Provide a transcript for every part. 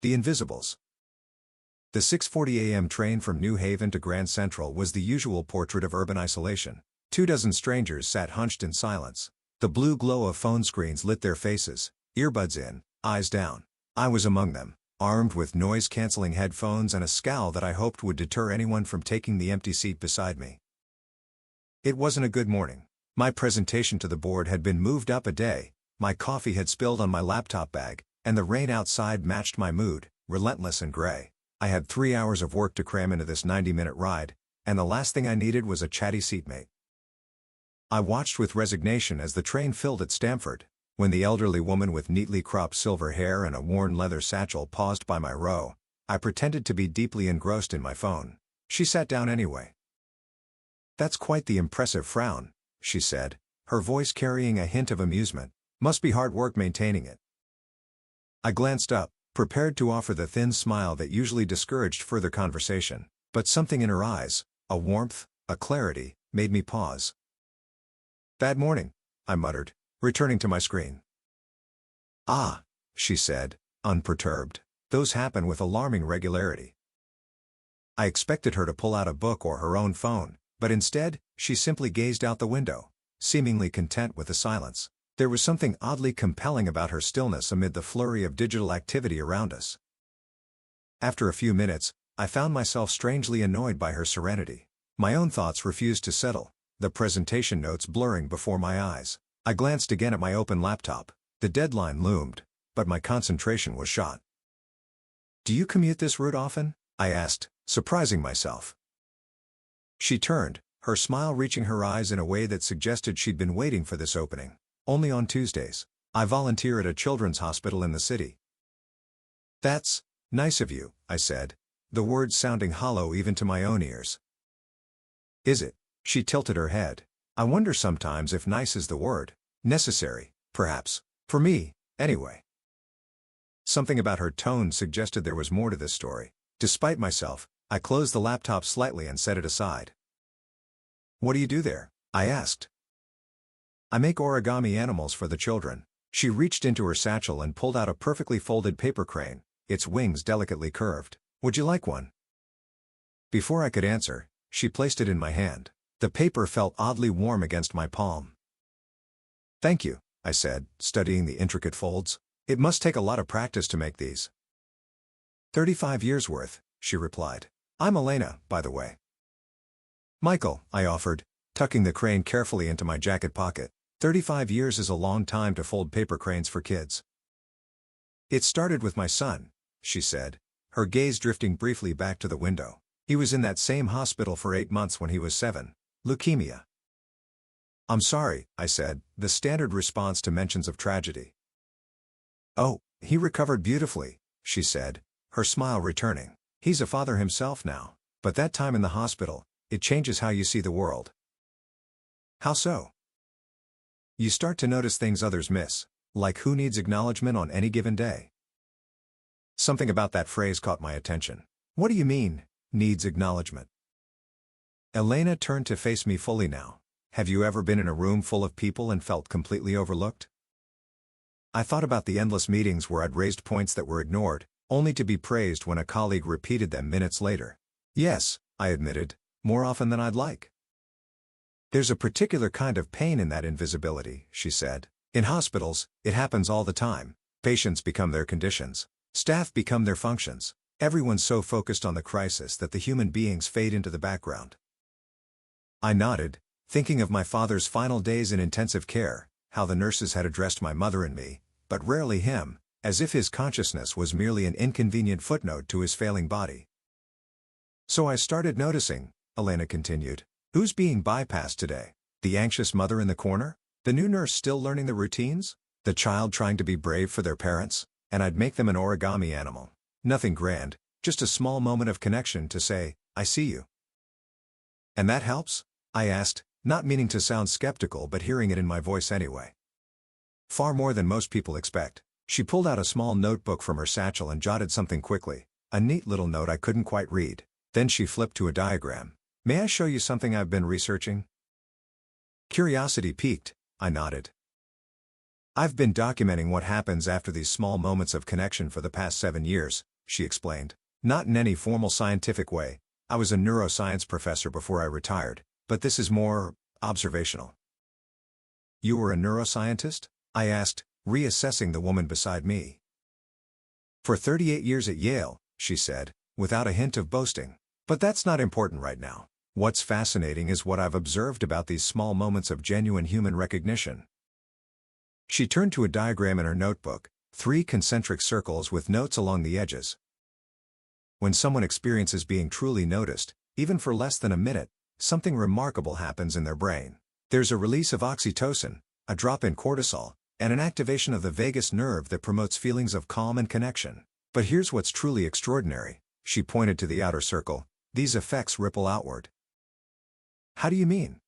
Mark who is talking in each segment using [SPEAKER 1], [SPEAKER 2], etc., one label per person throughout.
[SPEAKER 1] The Invisibles. The 6:40 a.m. train from New Haven to Grand Central was the usual portrait of urban isolation. 24 strangers sat hunched in silence. The blue glow of phone screens lit their faces, earbuds in, eyes down. I was among them, armed with noise-canceling headphones and a scowl that I hoped would deter anyone from taking the empty seat beside me. It wasn't a good morning. My presentation to the board had been moved up a day, my coffee had spilled on my laptop bag, and the rain outside matched my mood, relentless and gray. I had 3 hours of work to cram into this 90-minute ride, and the last thing I needed was a chatty seatmate. I watched with resignation as the train filled at Stamford. When the elderly woman with neatly cropped silver hair and a worn leather satchel paused by my row, I pretended to be deeply engrossed in my phone. She sat down anyway. "That's quite the impressive frown," she said, her voice carrying a hint of amusement. "Must be hard work maintaining it." I glanced up, prepared to offer the thin smile that usually discouraged further conversation, but something in her eyes, a warmth, a clarity, made me pause. "Bad morning," I muttered, returning to my screen. "Ah," she said, unperturbed. "Those happen with alarming regularity." I expected her to pull out a book or her own phone, but instead, she simply gazed out the window, seemingly content with the silence. There was something oddly compelling about her stillness amid the flurry of digital activity around us. After a few minutes, I found myself strangely annoyed by her serenity. My own thoughts refused to settle, the presentation notes blurring before my eyes. I glanced again at my open laptop. The deadline loomed, but my concentration was shot. "Do you commute this route often?" I asked, surprising myself. She turned, her smile reaching her eyes in a way that suggested she'd been waiting for this opening. "Only on Tuesdays. I volunteer at a children's hospital in the city." "That's nice of you," I said, the words sounding hollow even to my own ears. "Is it?" She tilted her head. "I wonder sometimes if nice is the word. Necessary, perhaps. For me, anyway." Something about her tone suggested there was more to this story. Despite myself, I closed the laptop slightly and set it aside. "What do you do there?" I asked. "I make origami animals for the children." She reached into her satchel and pulled out a perfectly folded paper crane, its wings delicately curved. "Would you like one?" Before I could answer, she placed it in my hand. The paper felt oddly warm against my palm. "Thank you," I said, studying the intricate folds. "It must take a lot of practice to make these." 35 years worth, she replied. "I'm Elena, by the way." "Michael," I offered, tucking the crane carefully into my jacket pocket. 35 years is a long time to fold paper cranes for kids. "It started with my son," she said, her gaze drifting briefly back to the window. "He was in that same hospital for 8 months when he was 7. Leukemia." "I'm sorry," I said, the standard response to mentions of tragedy. "Oh, he recovered beautifully," she said, her smile returning. "He's a father himself now. But that time in the hospital, it changes how you see the world." "How so?" "You start to notice things others miss, like who needs acknowledgement on any given day." Something about that phrase caught my attention. "What do you mean, needs acknowledgement?" Elena turned to face me fully now. "Have you ever been in a room full of people and felt completely overlooked?" I thought about the endless meetings where I'd raised points that were ignored, only to be praised when a colleague repeated them minutes later. "Yes," I admitted, "more often than I'd like." "There's a particular kind of pain in that invisibility," she said. "In hospitals, it happens all the time. Patients become their conditions. Staff become their functions. Everyone's so focused on the crisis that the human beings fade into the background." I nodded, thinking of my father's final days in intensive care, how the nurses had addressed my mother and me, but rarely him, as if his consciousness was merely an inconvenient footnote to his failing body. "So I started noticing," Elena continued. "Who's being bypassed today? The anxious mother in the corner? The new nurse still learning the routines? The child trying to be brave for their parents? And I'd make them an origami animal. Nothing grand, just a small moment of connection to say, 'I see you.'" "And that helps?" I asked, not meaning to sound skeptical but hearing it in my voice anyway. "Far more than most people expect." She pulled out a small notebook from her satchel and jotted something quickly, a neat little note I couldn't quite read. Then she flipped to a diagram. "May I show you something I've been researching?" Curiosity piqued, I nodded. "I've been documenting what happens after these small moments of connection for the past 7 years," she explained. Not in any formal scientific way. I was a neuroscience professor before I retired, but this is more observational. You were a neuroscientist? I asked, reassessing the woman beside me. For 38 years at Yale, she said, without a hint of boasting. But that's not important right now. What's fascinating is what I've observed about these small moments of genuine human recognition. She turned to a diagram in her notebook, 3 concentric circles with notes along the edges. When someone experiences being truly noticed, even for less than a minute, something remarkable happens in their brain. There's a release of oxytocin, a drop in cortisol, and an activation of the vagus nerve that promotes feelings of calm and connection. But here's what's truly extraordinary. She pointed to the outer circle. These effects ripple outward. How do you mean?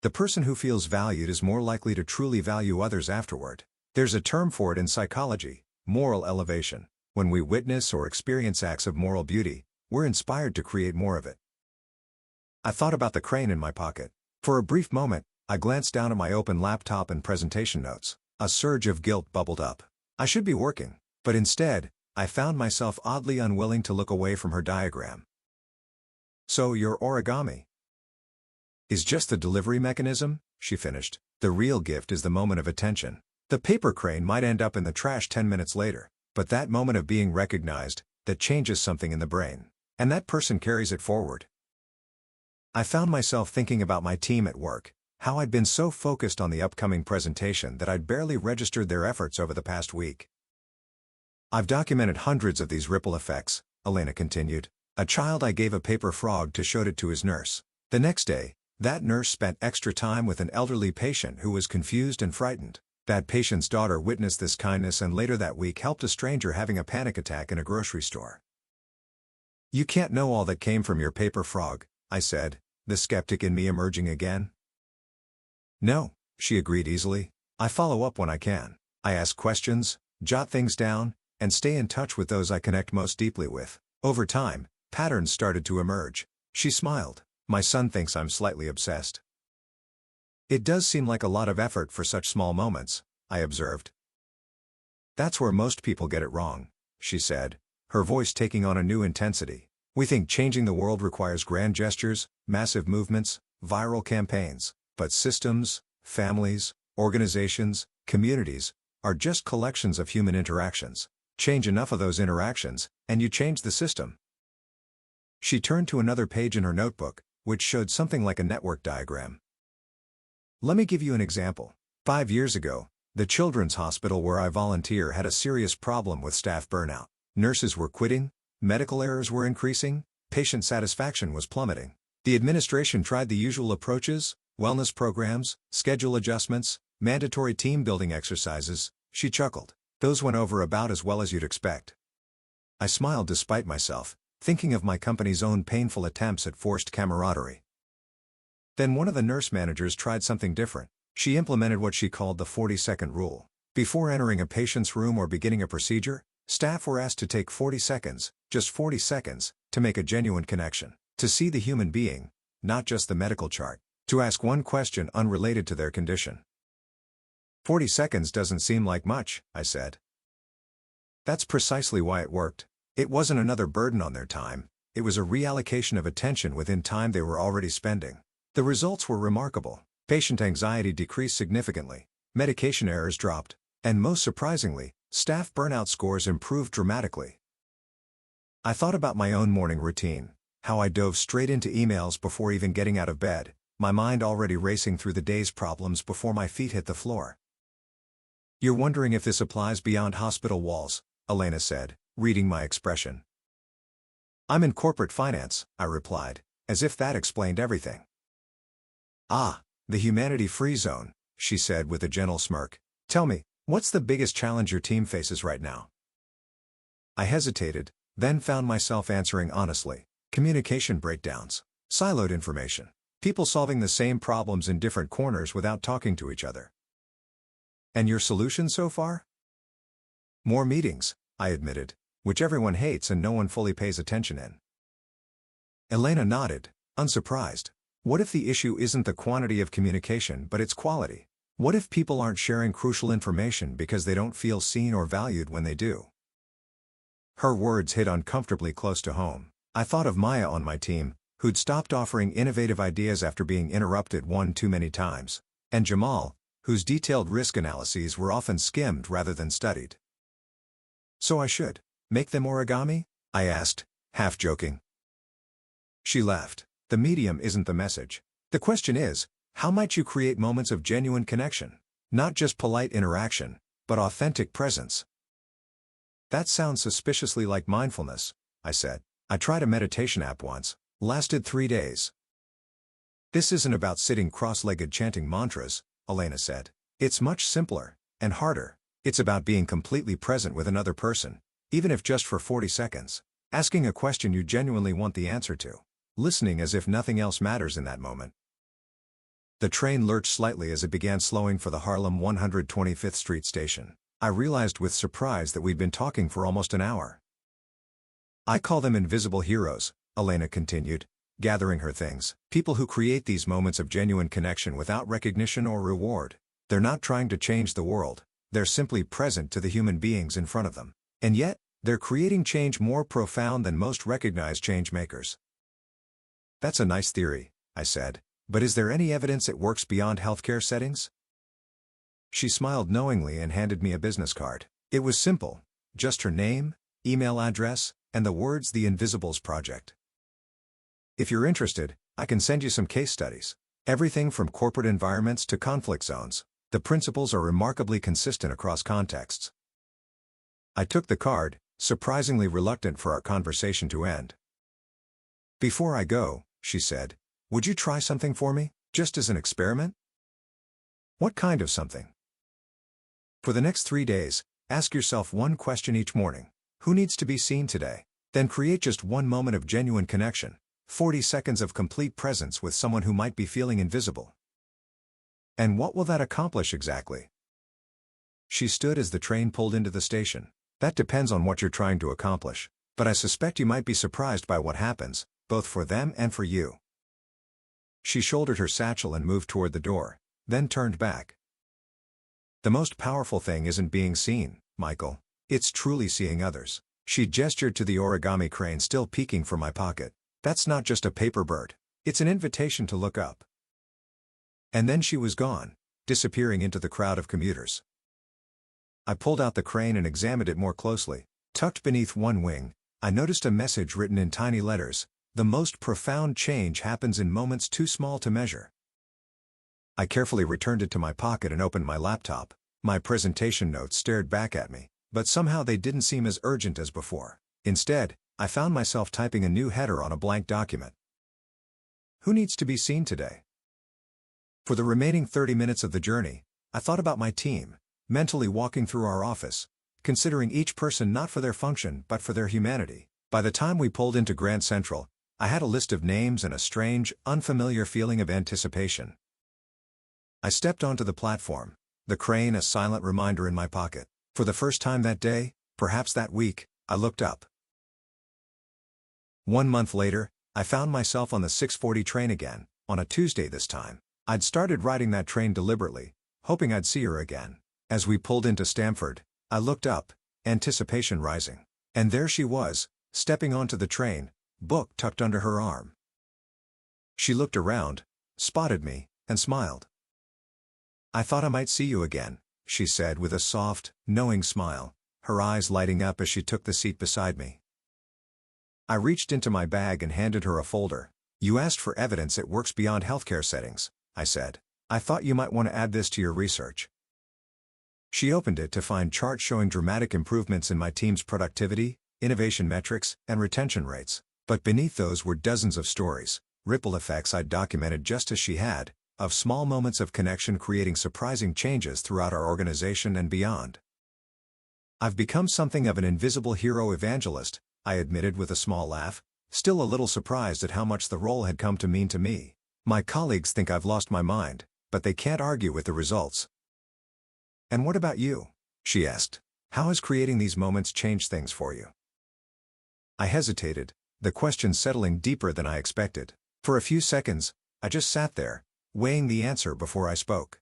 [SPEAKER 1] The person who feels valued is more likely to truly value others afterward. There's a term for it in psychology, moral elevation. When we witness or experience acts of moral beauty, we're inspired to create more of it. I thought about the crane in my pocket. For a brief moment, I glanced down at my open laptop and presentation notes. A surge of guilt bubbled up. I should be working, but instead, I found myself oddly unwilling to look away from her diagram. So your origami is just the delivery mechanism, she finished. The real gift is the moment of attention. The paper crane might end up in the trash 10 minutes later, but that moment of being recognized, that changes something in the brain. And that person carries it forward. I found myself thinking about my team at work, how I'd been so focused on the upcoming presentation that I'd barely registered their efforts over the past week. I've documented hundreds of these ripple effects, Elena continued. A child I gave a paper frog to showed it to his nurse. The next day, that nurse spent extra time with an elderly patient who was confused and frightened. That patient's daughter witnessed this kindness and later that week helped a stranger having a panic attack in a grocery store. You can't know all that came from your paper frog, I said, the skeptic in me emerging again. No, she agreed easily. I follow up when I can. I ask questions, jot things down, and stay in touch with those I connect most deeply with. Over time, patterns started to emerge. She smiled. My son thinks I'm slightly obsessed. It does seem like a lot of effort for such small moments, I observed. That's where most people get it wrong, she said, her voice taking on a new intensity. We think changing the world requires grand gestures, massive movements, viral campaigns, but systems, families, organizations, communities, are just collections of human interactions. Change enough of those interactions, and you change the system. She turned to another page in her notebook, which showed something like a network diagram. Let me give you an example. 5 years ago, the children's hospital where I volunteer had a serious problem with staff burnout. Nurses were quitting, medical errors were increasing, patient satisfaction was plummeting. The administration tried the usual approaches, wellness programs, schedule adjustments, mandatory team-building exercises. She chuckled. Those went over about as well as you'd expect. I smiled despite myself, thinking of my company's own painful attempts at forced camaraderie. Then one of the nurse managers tried something different. She implemented what she called the 40-second rule. Before entering a patient's room or beginning a procedure, staff were asked to take 40 seconds, just 40 seconds, to make a genuine connection. To see the human being, not just the medical chart. To ask one question unrelated to their condition. 40 seconds doesn't seem like much, I said. That's precisely why it worked. It wasn't another burden on their time, it was a reallocation of attention within time they were already spending. The results were remarkable. Patient anxiety decreased significantly, medication errors dropped, and most surprisingly, staff burnout scores improved dramatically. I thought about my own morning routine, how I dove straight into emails before even getting out of bed, my mind already racing through the day's problems before my feet hit the floor. You're wondering if this applies beyond hospital walls, Elena said, reading my expression. I'm in corporate finance, I replied, as if that explained everything. Ah, the humanity-free zone, she said with a gentle smirk. Tell me, what's the biggest challenge your team faces right now? I hesitated, then found myself answering honestly. Communication breakdowns. Siloed information. People solving the same problems in different corners without talking to each other. And your solution so far? More meetings, I admitted, which everyone hates and no one fully pays attention in. Elena nodded, unsurprised. What if the issue isn't the quantity of communication but its quality? What if people aren't sharing crucial information because they don't feel seen or valued when they do? Her words hit uncomfortably close to home. I thought of Maya on my team, who'd stopped offering innovative ideas after being interrupted one too many times. And Jamal, whose detailed risk analyses were often skimmed rather than studied. "So I should make them origami?" I asked, half joking. She laughed. "The medium isn't the message. The question is, how might you create moments of genuine connection? Not just polite interaction, but authentic presence." "That sounds suspiciously like mindfulness," I said. "I tried a meditation app once. Lasted 3 days." "This isn't about sitting cross-legged chanting mantras," Elena said. "It's much simpler, and harder. It's about being completely present with another person, even if just for 40 seconds. Asking a question you genuinely want the answer to. Listening as if nothing else matters in that moment." The train lurched slightly as it began slowing for the Harlem 125th Street station. I realized with surprise that we'd been talking for almost an hour. "I call them invisible heroes," Elena continued, gathering her things. "People who create these moments of genuine connection without recognition or reward. They're not trying to change the world, they're simply present to the human beings in front of them. And yet, they're creating change more profound than most recognized change makers." "That's a nice theory," I said, "but is there any evidence it works beyond healthcare settings?" She smiled knowingly and handed me a business card. It was simple, just her name, email address, and the words "The Invisibles Project." "If you're interested, I can send you some case studies. Everything from corporate environments to conflict zones. The principles are remarkably consistent across contexts." I took the card, surprisingly reluctant for our conversation to end. "Before I go," she said, "would you try something for me, just as an experiment?" "What kind of something?" "For the next 3 days, ask yourself one question each morning. Who needs to be seen today? Then create just one moment of genuine connection. 40 seconds of complete presence with someone who might be feeling invisible." "And what will that accomplish exactly?" She stood as the train pulled into the station. "That depends on what you're trying to accomplish. But I suspect you might be surprised by what happens, both for them and for you." She shouldered her satchel and moved toward the door, then turned back. "The most powerful thing isn't being seen, Michael. It's truly seeing others." She gestured to the origami crane still peeking from my pocket. "That's not just a paper bird. It's an invitation to look up." And then she was gone, disappearing into the crowd of commuters. I pulled out the crane and examined it more closely. Tucked beneath one wing, I noticed a message written in tiny letters: "The most profound change happens in moments too small to measure." I carefully returned it to my pocket and opened my laptop. My presentation notes stared back at me, but somehow they didn't seem as urgent as before. Instead, I found myself typing a new header on a blank document. "Who needs to be seen today?" For the remaining 30 minutes of the journey, I thought about my team, mentally walking through our office, considering each person not for their function but for their humanity. By the time we pulled into Grand Central, I had a list of names and a strange, unfamiliar feeling of anticipation. I stepped onto the platform, the crane a silent reminder in my pocket. For the first time that day, perhaps that week, I looked up. 1 month later, I found myself on the 6:40 train again, on a Tuesday this time. I'd started riding that train deliberately, hoping I'd see her again. As we pulled into Stamford, I looked up, anticipation rising. And there she was, stepping onto the train, book tucked under her arm. She looked around, spotted me, and smiled. "I thought I might see you again," she said with a soft, knowing smile, her eyes lighting up as she took the seat beside me. I reached into my bag and handed her a folder. "You asked for evidence it works beyond healthcare settings," I said. "I thought you might want to add this to your research." She opened it to find charts showing dramatic improvements in my team's productivity, innovation metrics, and retention rates. But beneath those were dozens of stories, ripple effects I'd documented just as she had, of small moments of connection creating surprising changes throughout our organization and beyond. "I've become something of an invisible hero evangelist," I admitted with a small laugh, still a little surprised at how much the role had come to mean to me. "My colleagues think I've lost my mind, but they can't argue with the results." "And what about you?" she asked. "How has creating these moments changed things for you?" I hesitated, the question settling deeper than I expected. For a few seconds, I just sat there, weighing the answer before I spoke.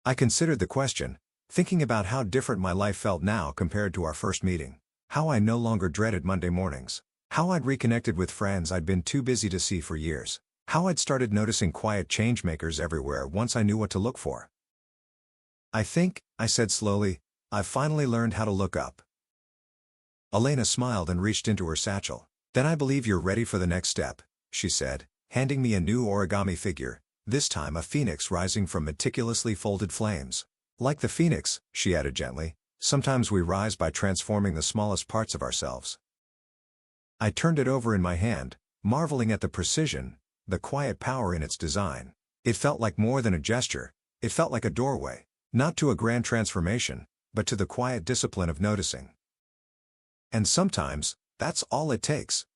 [SPEAKER 1] I considered the question, thinking about how different my life felt now compared to our first meeting. How I no longer dreaded Monday mornings. How I'd reconnected with friends I'd been too busy to see for years. How I'd started noticing quiet changemakers everywhere once I knew what to look for. I think, I said slowly, I've finally learned how to look up. Elena smiled and reached into her satchel. Then I believe you're ready for the next step, she said, handing me a new origami figure, this time a phoenix rising from meticulously folded flames. Like the phoenix, she added gently, sometimes we rise by transforming the smallest parts of ourselves. I turned it over in my hand, marveling at the precision, the quiet power in its design. It felt like more than a gesture, it felt like a doorway, not to a grand transformation, but to the quiet discipline of noticing. And sometimes, that's all it takes.